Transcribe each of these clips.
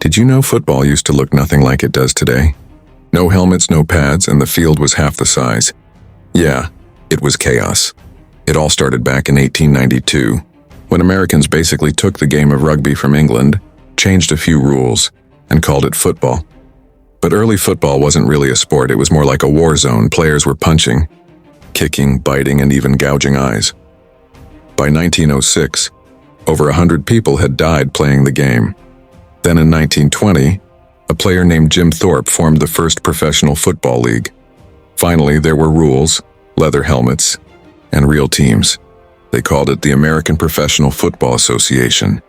Did you know football used to look nothing like it does today? No helmets, no pads, and the field was half the size. Yeah, it was chaos. It all started back in 1892, when Americans basically took the game of rugby from England, changed a few rules, and called it football. But early football wasn't really a sport, it was more like a war zone. Players were punching, kicking, biting, and even gouging eyes. By 1906, over 100 people had died playing the game. Then in 1920, a player named Jim Thorpe formed the first professional football league. Finally, there were rules, leather helmets, and real teams. They called it the American Professional Football Association.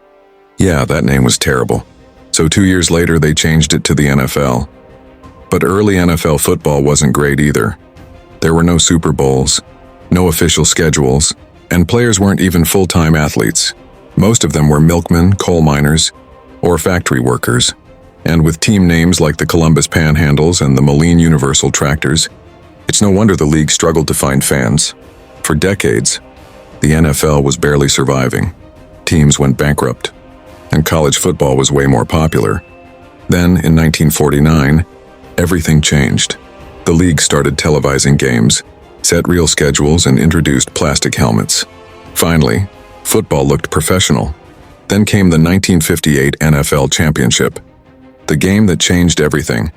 Yeah, that name was terrible. So 2 years later, they changed it to the NFL. But early NFL football wasn't great either. There were no Super Bowls, no official schedules, and players weren't even full-time athletes. Most of them were milkmen, coal miners, or factory workers. And with team names like the Columbus Panhandles and the Moline Universal Tractors, it's no wonder the league struggled to find fans. For decades, the NFL was barely surviving. Teams went bankrupt, and college football was way more popular. Then, in 1949, everything changed. The league started televising games, set real schedules, and introduced plastic helmets. Finally, football looked professional. Then came the 1958 NFL Championship, the game that changed everything.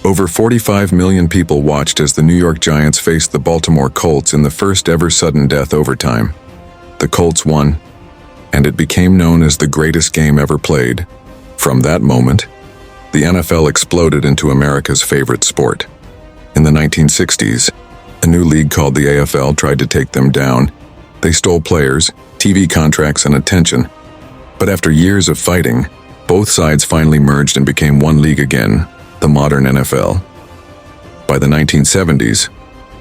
Over 45 million people watched as the New York Giants faced the Baltimore Colts in the first ever sudden death overtime. The Colts won, and it became known as the greatest game ever played. From that moment, the NFL exploded into America's favorite sport. In the 1960s, a new league called the AFL tried to take them down. They stole players, TV contracts, and attention. But after years of fighting, both sides finally merged and became one league again, the modern NFL. By the 1970s,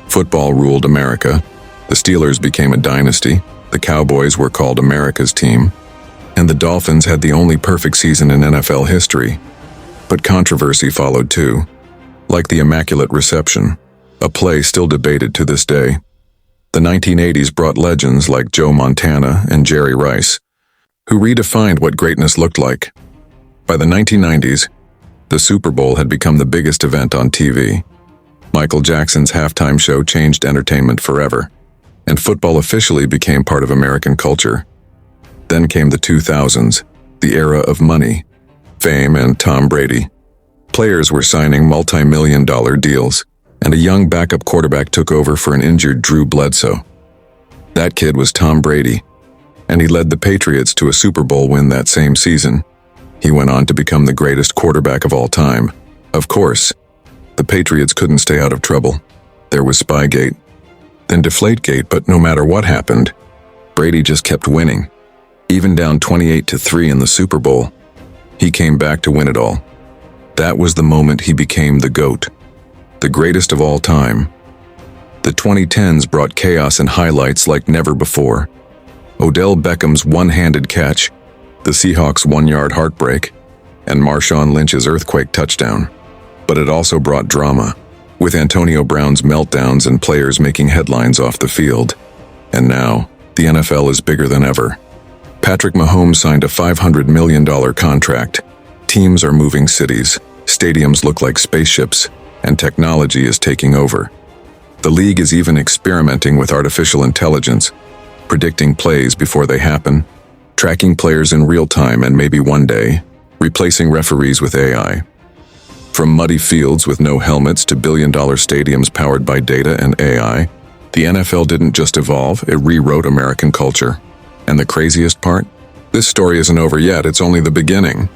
football ruled America. The Steelers became a dynasty, the Cowboys were called America's team, and the Dolphins had the only perfect season in NFL history. But controversy followed too, like the Immaculate Reception, a play still debated to this day. The 1980s brought legends like Joe Montana and Jerry Rice, who redefined what greatness looked like. By the 1990s, the Super Bowl had become the biggest event on TV. Michael Jackson's halftime show changed entertainment forever, and football officially became part of American culture. Then came the 2000s, the era of money, fame, and Tom Brady. Players were signing multi-million-dollar deals, and a young backup quarterback took over for an injured Drew Bledsoe. That kid was Tom Brady, and he led the Patriots to a Super Bowl win that same season. He went on to become the greatest quarterback of all time. Of course, the Patriots couldn't stay out of trouble. There was Spygate, then Deflategate, but no matter what happened, Brady just kept winning. Even down 28-3 in the Super Bowl, he came back to win it all. That was the moment he became the GOAT, the greatest of all time. The 2010s brought chaos and highlights like never before. Odell Beckham's one-handed catch, the Seahawks' one-yard heartbreak, and Marshawn Lynch's earthquake touchdown. But it also brought drama, with Antonio Brown's meltdowns and players making headlines off the field. And now, the NFL is bigger than ever. Patrick Mahomes signed a $500 million contract. Teams are moving cities, stadiums look like spaceships, and technology is taking over. The league is even experimenting with artificial intelligence, predicting plays before they happen, tracking players in real time, and maybe one day, replacing referees with AI. From muddy fields with no helmets to billion-dollar stadiums powered by data and AI, the NFL didn't just evolve, it rewrote American culture. And the craziest part? This story isn't over yet, it's only the beginning.